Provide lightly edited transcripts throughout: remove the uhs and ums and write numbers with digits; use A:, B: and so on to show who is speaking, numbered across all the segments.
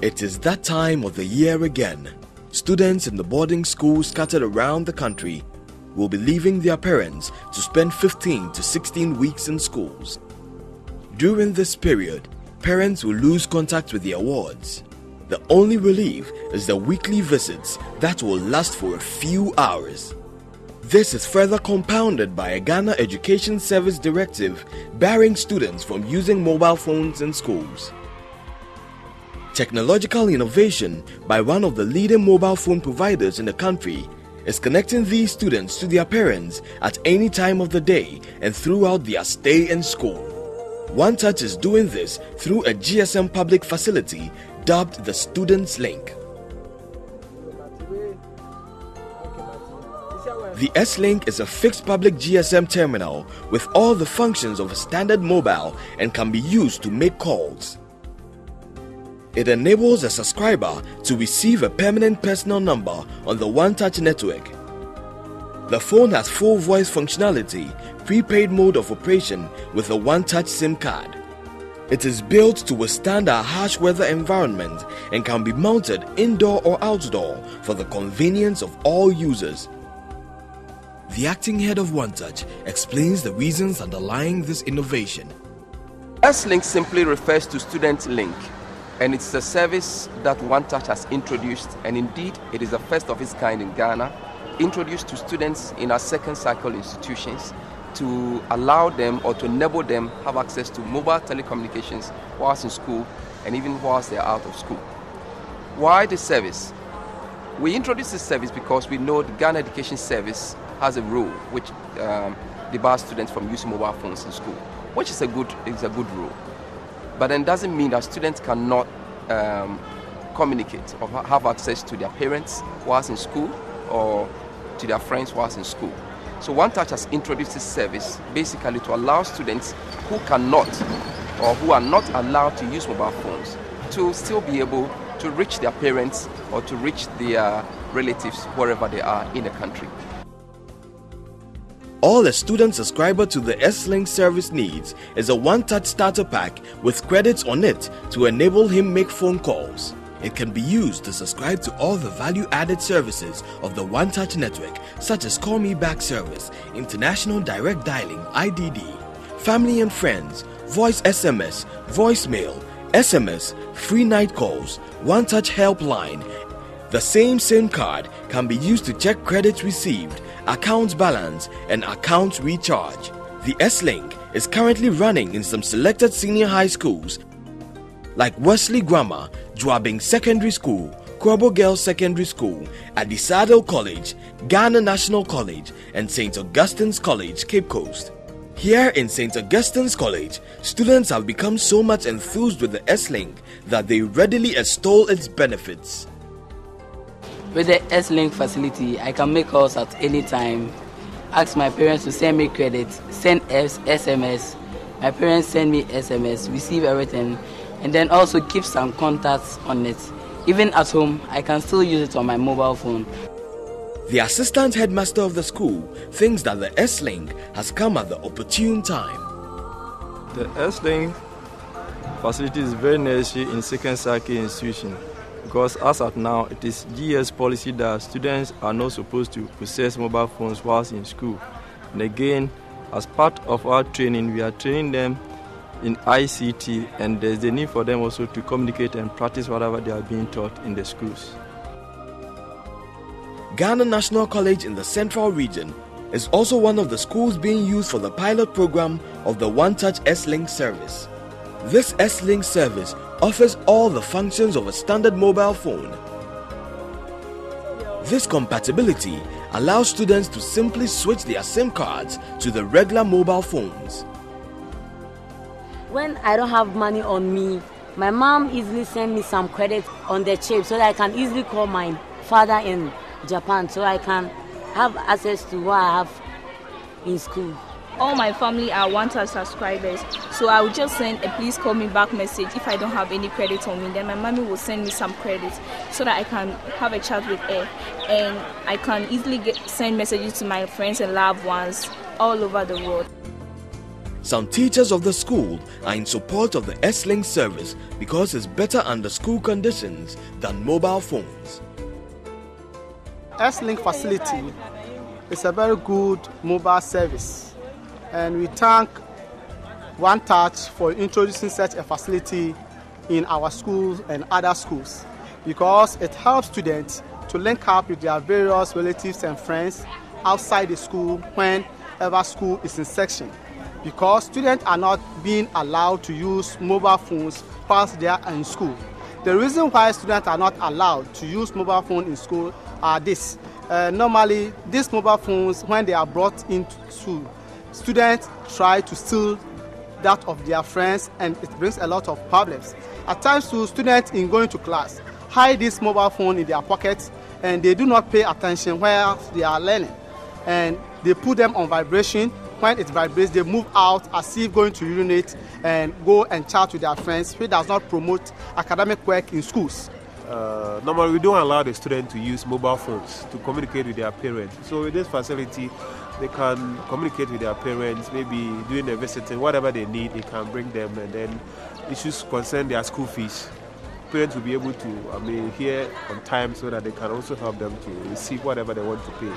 A: It is that time of the year again. Students in the boarding schools scattered around the country will be leaving their parents to spend 15 to 16 weeks in schools. During this period, parents will lose contact with their wards. The only relief is the weekly visits that will last for a few hours. This is further compounded by a Ghana Education Service Directive barring students from using mobile phones in schools. Technological innovation by one of the leading mobile phone providers in the country is connecting these students to their parents at any time of the day and throughout their stay in school. OneTouch is doing this through a GSM public facility dubbed the Students Link. The S-Link is a fixed public GSM terminal with all the functions of a standard mobile and can be used to make calls. It enables a subscriber to receive a permanent personal number on the OneTouch network. The phone has full voice functionality, prepaid mode of operation with a OneTouch SIM card. It is built to withstand a harsh weather environment and can be mounted indoor or outdoor for the convenience of all users. The acting head of OneTouch explains the reasons underlying this innovation.
B: S-Link simply refers to Student Link, and it's a service that OneTouch has introduced, and indeed it is the first of its kind in Ghana, introduced to students in our second cycle institutions to allow them or to enable them have access to mobile telecommunications whilst in school and even whilst they are out of school. Why this service? We introduced this service because we know the Ghana Education Service has a rule which debars students from using mobile phones in school, which is a good rule. But then doesn't mean that students cannot communicate or have access to their parents whilst in school or to their friends whilst in school. So OneTouch has introduced this service basically to allow students who cannot or who are not allowed to use mobile phones to still be able to reach their parents or to reach their relatives wherever they are in the country.
A: All a student subscriber to the S-Link service needs is a OneTouch starter pack with credits on it to enable him make phone calls. It can be used to subscribe to all the value-added services of the OneTouch network, such as Call Me Back service, International Direct Dialing (IDD), Family and Friends, Voice SMS, Voicemail, SMS, Free Night Calls, OneTouch Helpline. The same SIM card can be used to check credits received, account balance, and account recharge. The S-Link is currently running in some selected senior high schools like Wesley Grammar, Dwabing Secondary School, Krobo Girls Secondary School, Adisado College, Ghana National College, and St. Augustine's College, Cape Coast. Here in St. Augustine's College, students have become so much enthused with the S-Link that they readily extol its benefits.
C: With the S-Link facility, I can make calls at any time, ask my parents to send me credits, send SMS, my parents send me SMS, receive everything, and then also keep some contacts on it. Even at home, I can still use it on my mobile phone.
A: The assistant headmaster of the school thinks that the S-Link has come at the opportune time.
D: The S-Link facility is very necessary in second cycle institution because as at now, it is GS policy that students are not supposed to possess mobile phones whilst in school. And again, as part of our training, we are training them in ICT, and there's the need for them also to communicate and practice whatever they are being taught in the schools.
A: Ghana National College in the Central Region is also one of the schools being used for the pilot program of the OneTouch S-Link service. This S-Link service offers all the functions of a standard mobile phone. This compatibility allows students to simply switch their SIM cards to the regular mobile phones.
E: When I don't have money on me, my mom easily sends me some credit on the chip so that I can easily call my father in Japan so I can have access to what I have in school.
F: All my family are OneTouch subscribers, so I will just send a please call me back message if I don't have any credit on me. Then my mommy will send me some credit so that I can have a chat with her, and I can easily send messages to my friends and loved ones all over the world.
A: Some teachers of the school are in support of the S-Link service because it's better under school conditions than mobile phones.
G: S-Link facility is a very good mobile service, and we thank One Touch for introducing such a facility in our schools and other schools, because it helps students to link up with their various relatives and friends outside the school whenever school is in session, because students are not being allowed to use mobile phones whilst they are in school. The reason why students are not allowed to use mobile phone in school are this. Normally, these mobile phones, when they are brought into school, students try to steal that of their friends, and it brings a lot of problems. At times, students in going to class hide this mobile phone in their pockets, and they do not pay attention where they are learning. And they put them on vibration. When it vibrates, they move out as if going to urinate and go and chat with their friends, which does not promote academic work in schools.
H: Normally, we don't allow the students to use mobile phones to communicate with their parents. So with this facility, they can communicate with their parents, maybe doing a visiting, whatever they need, they can bring them, and then issues concern their school fees. Parents will be able to hear on time so that they can also help them to receive whatever they want to pay.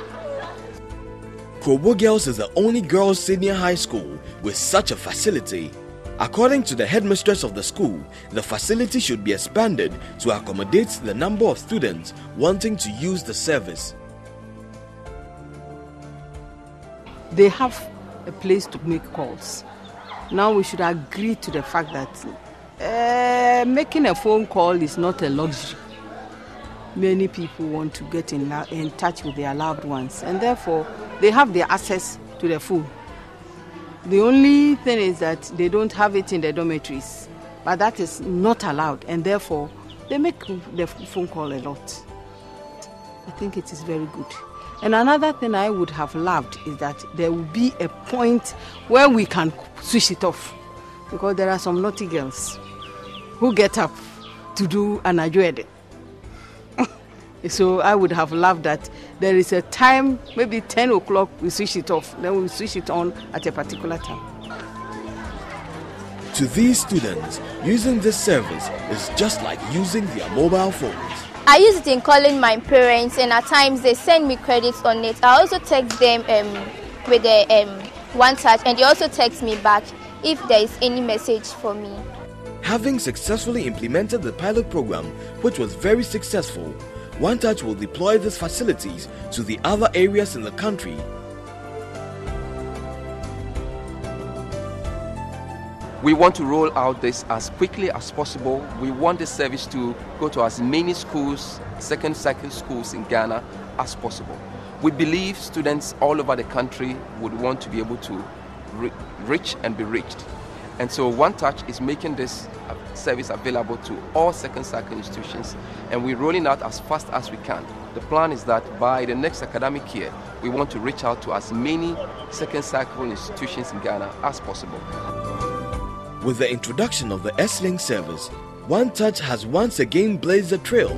A: Krobo Girls is the only girls' senior high school with such a facility. According to the headmistress of the school, the facility should be expanded to accommodate the number of students wanting to use the service.
I: They have a place to make calls. Now we should agree to the fact that making a phone call is not a luxury. Many people want to get in touch with their loved ones, and therefore they have their access to the phone. The only thing is that they don't have it in the dormitories, but that is not allowed, and therefore they make the phone call a lot. I think it is very good. And another thing I would have loved is that there will be a point where we can switch it off, because there are some naughty girls who get up to do an ajuede. So I would have loved that there is a time, maybe 10 o'clock, we switch it off, then we switch it on at a particular time.
A: To these students, using this service is just like using their mobile phones.
J: I use it in calling my parents, and at times they send me credits on it. I also text them with the One Touch, and they also text me back if there is any message for me.
A: Having successfully implemented the pilot program, which was very successful, One Touch will deploy these facilities to the other areas in the country.
B: We want to roll out this as quickly as possible. We want this service to go to as many schools, second cycle schools in Ghana as possible. We believe students all over the country would want to be able to reach and be reached. And so One Touch is making this service available to all second cycle institutions, and we're rolling out as fast as we can. The plan is that by the next academic year, we want to reach out to as many second cycle institutions in Ghana as possible.
A: With the introduction of the S-Link service, One Touch has once again blazed a trail